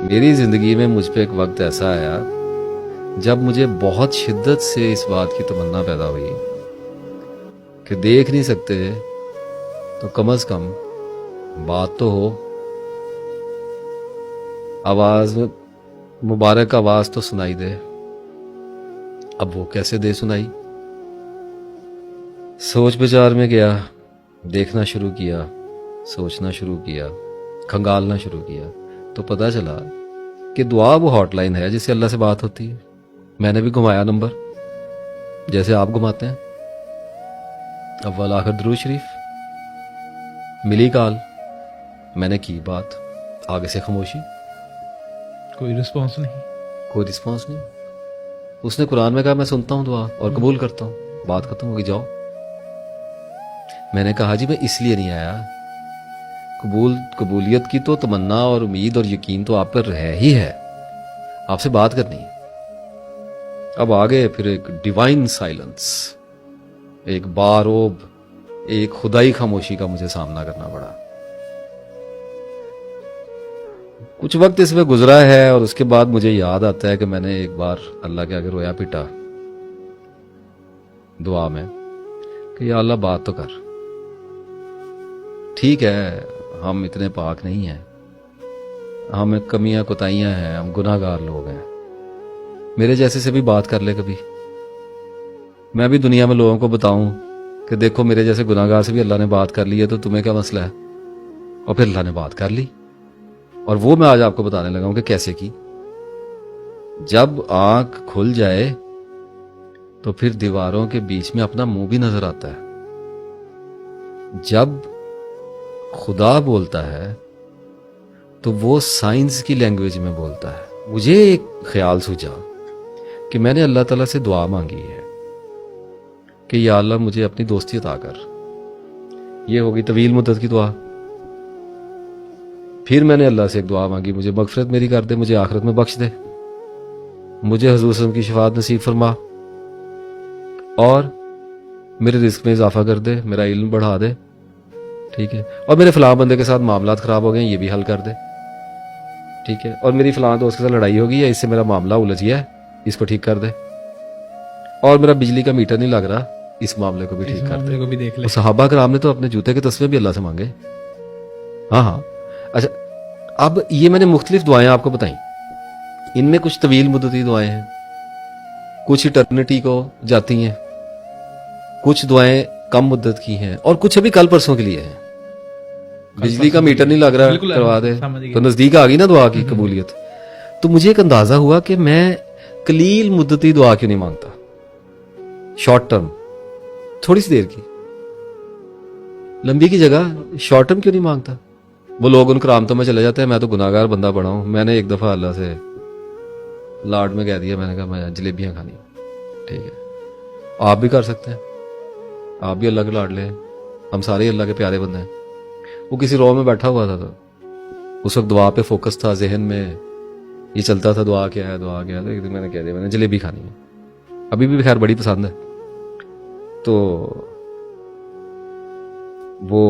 میری زندگی میں مجھ پہ ایک وقت ایسا آیا جب مجھے بہت شدت سے اس بات کی تمنا پیدا ہوئی کہ دیکھ نہیں سکتے تو کم از کم بات تو ہو، آواز مبارک آواز تو سنائی دے۔ اب وہ کیسے دے سنائی؟ سوچ بچار میں گیا، دیکھنا شروع کیا، سوچنا شروع کیا، کھنگالنا شروع کیا، تو پتہ چلا کہ دعا وہ ہاٹ لائن ہے جس سے اللہ سے بات ہوتی ہے۔ میں نے بھی گھمایا نمبر جیسے آپ گھماتے ہیں، اول آخر درود شریف، ملی کال، میں نے کی بات، آگے سے خاموشی، کوئی رسپانس نہیں، کوئی رسپانس نہیں۔ اس نے قرآن میں کہا میں سنتا ہوں دعا اور قبول کرتا ہوں، بات ختم ہوگی، جاؤ۔ میں نے کہا جی میں اس لیے نہیں آیا، قبولیت کی تو تمنا اور امید اور یقین تو آپ پر ہے ہی ہے، آپ سے بات کرنی ہے۔ اب آگے پھر ایک ڈیوائن سائلنس، ایک باروب، ایک خدائی خاموشی کا مجھے سامنا کرنا پڑا۔ کچھ وقت اس میں گزرا ہے اور اس کے بعد مجھے یاد آتا ہے کہ میں نے ایک بار اللہ کے آگے رویا پیٹا دعا میں کہ یا اللہ بات تو کر۔ ٹھیک ہے ہم اتنے پاک نہیں ہیں، ہمیں کمیاں کوتاہیاں ہیں، ہم گناہ گار لوگ ہیں، میرے جیسے سے بھی بات کر لے کبھی، میں بھی دنیا میں لوگوں کو بتاؤں کہ دیکھو میرے جیسے گناہ گار سے بھی اللہ نے بات کر لی ہے، تو تمہیں کیا مسئلہ ہے؟ اور پھر اللہ نے بات کر لی، اور وہ میں آج آپ کو بتانے لگا ہوں کہ کیسے کی۔ جب آنکھ کھل جائے تو پھر دیواروں کے بیچ میں اپنا منہ بھی نظر آتا ہے۔ جب خدا بولتا ہے تو وہ سائنس کی لینگویج میں بولتا ہے۔ مجھے ایک خیال سوچا کہ میں نے اللہ تعالیٰ سے دعا مانگی ہے کہ یا اللہ مجھے اپنی دوستی عطا کر، یہ ہوگی طویل مدت کی دعا۔ پھر میں نے اللہ سے ایک دعا مانگی، مجھے مغفرت میری کر دے، مجھے آخرت میں بخش دے، مجھے حضور صلی اللہ علیہ وسلم کی شفاعت نصیب فرما، اور میرے رزق میں اضافہ کر دے، میرا علم بڑھا دے، ٹھیک ہے، اور میرے فلاں بندے کے ساتھ معاملات خراب ہو گئے ہیں یہ بھی حل کر دے، ٹھیک ہے، اور میری فلاں دوست کے ساتھ لڑائی ہوگی ہے، اس سے میرا معاملہ الجھ گیا ہے، اس کو ٹھیک کر دے، اور میرا بجلی کا میٹر نہیں لگ رہا، اس معاملے کو بھی ٹھیک کر دے۔ کو بھی دیکھ لے۔ وہ صحابہ کرام نے تو اپنے جوتے کے تسمے بھی اللہ سے مانگے۔ ہاں اچھا، اب یہ میں نے مختلف دعائیں آپ کو بتائیں، ان میں کچھ طویل مدتی دعائیں ہیں، کچھ اٹرنیٹی کو جاتی ہیں، کچھ دعائیں کم مدت کی ہیں، اور کچھ ابھی کل پرسوں کے لیے ہیں۔ بجلی کا میٹر نہیں لگ رہا، کروا دے، تو نزدیک آ گئی نا دعا کی قبولیت۔ تو مجھے ایک اندازہ ہوا کہ میں قلیل مدتی دعا کیوں نہیں مانگتا، شارٹ ٹرم، تھوڑی سی دیر کی، لمبی کی جگہ شارٹ ٹرم کیوں نہیں مانگتا؟ وہ لوگ ان کرامتوں میں چلے جاتے ہیں، میں تو گناہ گار بندہ بڑا ہوں۔ میں نے ایک دفعہ اللہ سے لاڈ میں کہہ دیا، میں نے کہا میں جلیبیاں کھانی، ٹھیک ہے، آپ بھی کر سکتے ہیں، آپ بھی اللہ کے لاڈ لیں، ہم سارے ہی اللہ کے پیارے بندے ہیں۔ وہ کسی رو میں بیٹھا ہوا تھا، تو اس وقت دعا پہ فوکس تھا، ذہن میں یہ چلتا تھا دعا کیا ہے، دعا کیا ہے، تو میں نے کہہ دیا میں نے جلیبی کھانی ہے، ابھی بھی خیر بڑی پسند ہے۔ تو وہ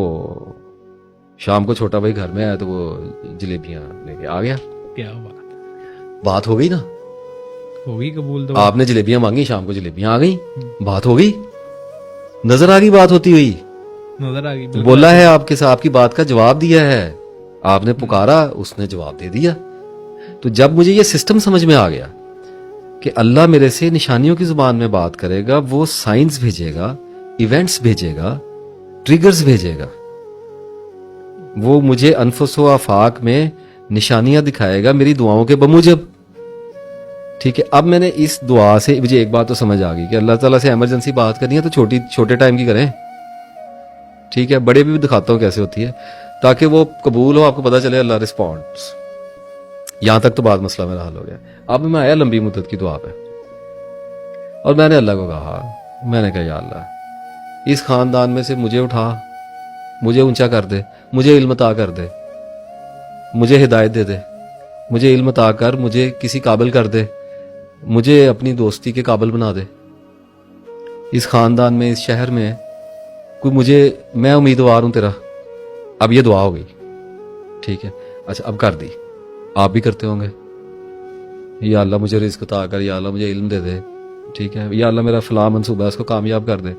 شام کو چھوٹا بھائی گھر میں آیا تو وہ جلیبیاں لے کے آ گیا۔ کیا بات ہو گئی نا، ہوگی قبول تو۔ آپ نے جلیبیاں مانگی، شام کو جلیبیاں آ گئی، بات ہو گئی، نظر آ گئی بات ہوتی ہوئی، نظر آ گئی، بولا ہے آپ کے ساتھ، آپ کی بات کا جواب دیا ہے، آپ نے پکارا، اس نے جواب دے دیا۔ تو جب مجھے یہ سسٹم سمجھ میں آ گیا کہ اللہ میرے سے نشانیوں کی زبان میں بات کرے گا، وہ سائنس بھیجے گا، ایونٹس بھیجے گا، ٹریگرز بھیجے گا، وہ مجھے انفس و آفاق میں نشانیاں دکھائے گا میری دعاؤں کے بموجب، ٹھیک ہے۔ اب میں نے اس دعا سے مجھے ایک بات تو سمجھ آ گئی کہ اللہ تعالیٰ سے ایمرجنسی بات کرنی ہے تو چھوٹے ٹائم کی کریں، ٹھیک ہے، بڑے بھی دکھاتا ہوں کیسے ہوتی ہے، تاکہ وہ قبول ہو، آپ کو پتہ چلے اللہ رسپونڈس۔ یہاں تک تو بات مسئلہ میرا حل ہو گیا۔ اب میں آیا لمبی مدت کی دعا پہ، اور میں نے اللہ کو کہا، میں نے کہا یا اللہ اس خاندان میں سے مجھے اٹھا، مجھے اونچا کر دے، مجھے علم عطا کر دے، مجھے ہدایت دے دے، مجھے علم عطا کر، مجھے کسی قابل کر دے، مجھے اپنی دوستی کے قابل بنا دے، اس خاندان میں، اس شہر میں کوئی مجھے، میں امیدوار ہوں تیرا۔ اب یہ دعا ہو گئی، ٹھیک ہے، اچھا اب کر دی، آپ بھی کرتے ہوں گے, یا اللہ مجھے رزق عطا کر, یا اللہ مجھے علم دے دے, ٹھیک ہے, یا اللہ میرا فلاں منصوبہ ہے اس کو کامیاب کر دے.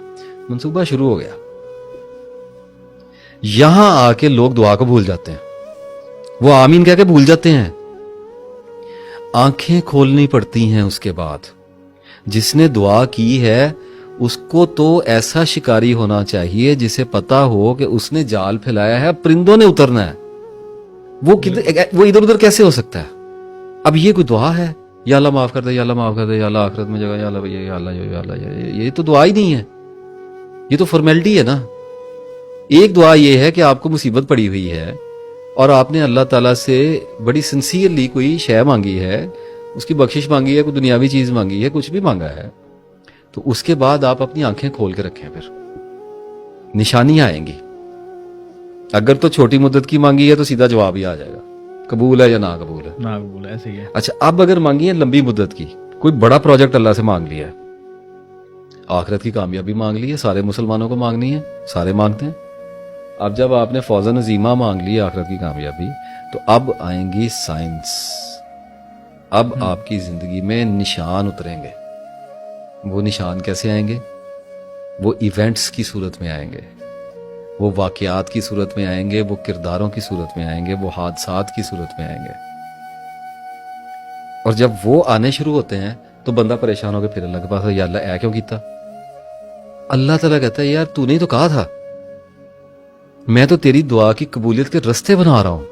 منصوبہ شروع ہو گیا. یہاں آ کے لوگ دعا کو بھول جاتے ہیں, وہ آمین کہہ کے بھول جاتے ہیں. آنکھیں کھولنی پڑتی ہیں اس کے بعد. جس نے دعا کی ہے اس کو تو ایسا شکاری ہونا چاہیے جسے پتا ہو کہ اس نے جال پھیلایا ہے, پرندوں نے اترنا ہے. وہ ادھر ادھر کیسے ہو سکتا ہے؟ اب یہ کوئی دعا ہے, یا اللہ معاف کر دے, یا اللہ معاف کر دے, یا اللہ آخرت میں جگہ, یا اللہ یا اللہ یا اللہ, یہ تو دعا ہی نہیں ہے, یہ تو فارمیلٹی ہے نا. ایک دعا یہ ہے کہ آپ کو مصیبت پڑی ہوئی ہے اور آپ نے اللہ تعالیٰ سے بڑی سنسیئرلی کوئی شے مانگی ہے, اس کی بخشش مانگی ہے, کوئی دنیاوی چیز مانگی ہے, کچھ بھی مانگا ہے, تو اس کے بعد آپ اپنی آنکھیں کھول کے رکھیں, پھر نشانیاں آئیں گی. اگر تو چھوٹی مدت کی مانگی ہے تو سیدھا جواب ہی آ جائے گا, قبول ہے یا نا قبول ہے. نا قبول ہے, ایسے ہی ہے. اچھا, اب اگر مانگی ہے لمبی مدت کی, کوئی بڑا پروجیکٹ اللہ سے مانگ لیا ہے, آخرت کی کامیابی مانگ لی ہے, سارے مسلمانوں کو مانگنی ہے, سارے مانگتے ہیں. اب جب آپ نے فوزن عظیمہ مانگ لی آخرت کی کامیابی, تو اب آئیں گی سائنس. اب آپ کی زندگی میں نشان اتریں گے. وہ نشان کیسے آئیں گے؟ وہ ایونٹس کی صورت میں آئیں گے, وہ واقعات کی صورت میں آئیں گے, وہ کرداروں کی صورت میں آئیں گے, وہ حادثات کی صورت میں آئیں گے. اور جب وہ آنے شروع ہوتے ہیں تو بندہ پریشان ہو کے پھر اللہ کے پاس, یا اللہ اے کیوں کیتا؟ اللہ تعالیٰ کہتا ہے یار تو نے تو کہا تھا, میں تو تیری دعا کی قبولیت کے رستے بنا رہا ہوں,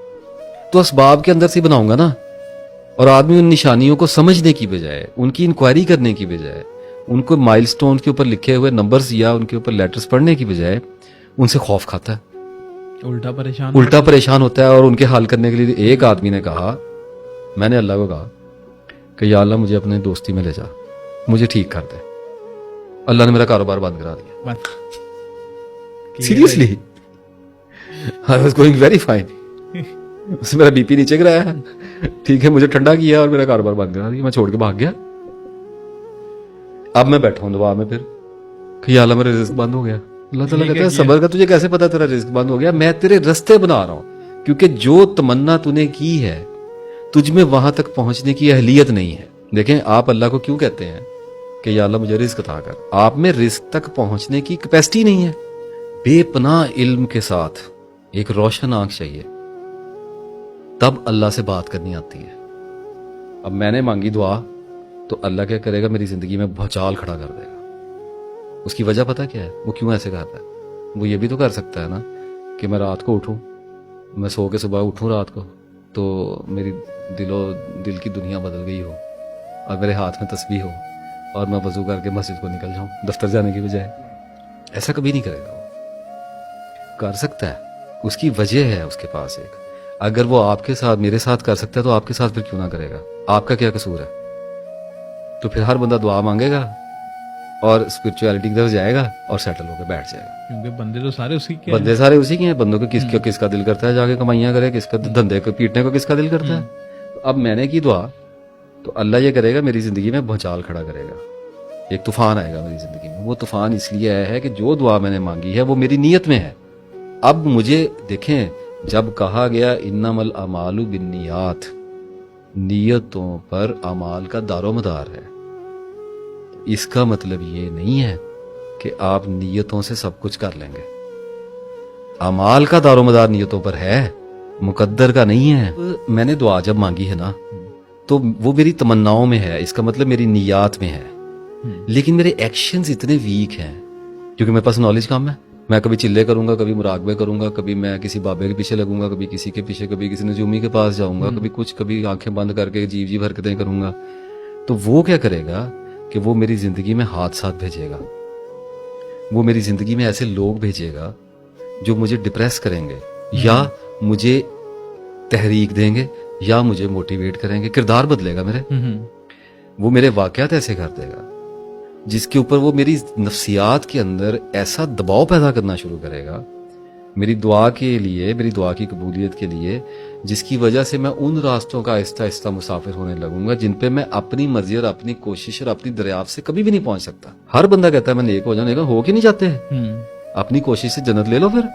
تو اسباب کے اندر سے بناؤں گا نا. اور آدمی ان نشانیوں کو سمجھنے کی بجائے, ان کی انکوائری کرنے کی بجائے, ان کو مائل سٹون کے اوپر لکھے ہوئے نمبرز یا ان کے اوپر لیٹرز پڑھنے کی بجائے ان سے خوف کھاتا ہے, الٹا پریشان ہوتا ہے. اور ان کے حل کرنے کے لیے ایک آدمی نے کہا, میں نے اللہ کو کہا کہ یا اللہ مجھے اپنے دوستی میں لے جا, مجھے ٹھیک کر دے. اللہ نے میرا کاروبار بند کرا دیا. Seriously, I was going very fine. اس سے میرا بی پی نیچے گرایا ہے, ٹھیک ہے, مجھے ٹھنڈا کیا اور میرا کاروبار بند کرا دیا, میں چھوڑ کے بھاگ گیا. اب میں بیٹھا ہوں دعا میں پھر کہ یا اللہ میرا رزق بند ہو گیا. اللہ تعالیٰ کہتا ہے صبر کا, تجھے کیسے پتا تیرا رزق بند ہو گیا؟ میں تیرے رستے بنا رہا ہوں, کیونکہ جو تمنا تو نے کی ہے تجھ میں وہاں تک پہنچنے کی اہلیت نہیں ہے. دیکھیں آپ اللہ کو کیوں کہتے ہیں کہ یا اللہ مجھے رزق عطا کر؟ آپ میں رزق تک پہنچنے کی کیپیسٹی نہیں ہے. بے پناہ علم کے ساتھ ایک روشن آنکھ چاہیے, تب اللہ سے بات کرنی آتی ہے. اب میں نے مانگی دعا تو اللہ کیا کرے گا؟ میری زندگی میں بھوچال کھڑا کر دے گا. اس کی وجہ پتہ کیا ہے؟ وہ کیوں ایسے کرتا ہے؟ وہ یہ بھی تو کر سکتا ہے نا کہ میں رات کو اٹھوں, میں سو کے صبح اٹھوں رات کو, تو میری دل کی دنیا بدل گئی ہو اور میرے ہاتھ میں تسبیح ہو اور میں وضو کر کے مسجد کو نکل جاؤں دفتر جانے کی بجائے. ایسا کبھی نہیں کرے گا. وہ کر سکتا ہے, اس کی وجہ ہے اس کے پاس ایک. اگر وہ آپ کے ساتھ, میرے ساتھ کر سکتا ہے تو آپ کے ساتھ پھر کیوں نہ کرے گا؟ آپ کا کیا قصور ہے؟ تو پھر ہر بندہ دعا مانگے گا اور اسپرچویلٹی کی طرف جائے گا اور سیٹل ہو کے بیٹھ جائے گا. کیونکہ بندے تو سارے اسی کے بندے سارے اسی کے ہیں. بندوں کو کس کا دل کرتا ہے جا کے کمائیاں کرے, کس کا دھندے کو پیٹنے کو کس کا دل کرتا ہے. اب میں نے کی دعا تو اللہ یہ کرے گا, میری زندگی میں بھونچال کھڑا کرے گا, ایک طوفان آئے گا میری زندگی میں. وہ طوفان اس لیے آیا ہے کہ جو دعا میں نے مانگی ہے وہ میری نیت میں ہے. اب مجھے دیکھیں, جب کہا گیا انما الاعمال بالنیات, نیتوں پر اعمال کا دار و مدار ہے, اس کا مطلب یہ نہیں ہے کہ آپ نیتوں سے سب کچھ کر لیں گے. اعمال کا دار و مدار نیتوں پر ہے, مقدر کا نہیں ہے. میں نے دعا جب مانگی ہے نا تو وہ میری تمناؤں میں ہے, اس کا مطلب میری نیات میں ہے. لیکن میرے ایکشنز اتنے ویک ہیں کیونکہ میرے پاس نالج کم ہے. میں کبھی چلے کروں گا, کبھی مراقبے کروں گا, کبھی میں کسی بابے کے پیچھے لگوں گا, کبھی کسی کے پیچھے, کبھی کسی نجومی کے پاس جاؤں گا, کبھی کچھ, کبھی آنکھیں بند کر کے عجیب حرکتیں کروں گا. تو وہ کیا کرے گا کہ وہ میری زندگی میں حادثات بھیجے گا, وہ میری زندگی میں ایسے لوگ بھیجے گا جو مجھے ڈپریس کریں گے, یا مجھے تحریک دیں گے, یا مجھے موٹیویٹ کریں گے. کردار بدلے گا میرے, وہ میرے واقعات ایسے کر دے گا جس کے اوپر وہ میری نفسیات کے اندر ایسا دباؤ پیدا کرنا شروع کرے گا میری دعا کے لیے, میری دعا کی قبولیت کے لیے, جس کی وجہ سے میں ان راستوں کا آہستہ آہستہ مسافر ہونے لگوں گا جن پہ میں اپنی مرضی اور اپنی کوشش اور اپنی دریافت سے کبھی بھی نہیں پہنچ سکتا. ہر بندہ کہتا ہے میں نیک ہو جاؤں, نیک ہو کے نہیں جاتے. اپنی کوشش سے جنت لے لو پھر.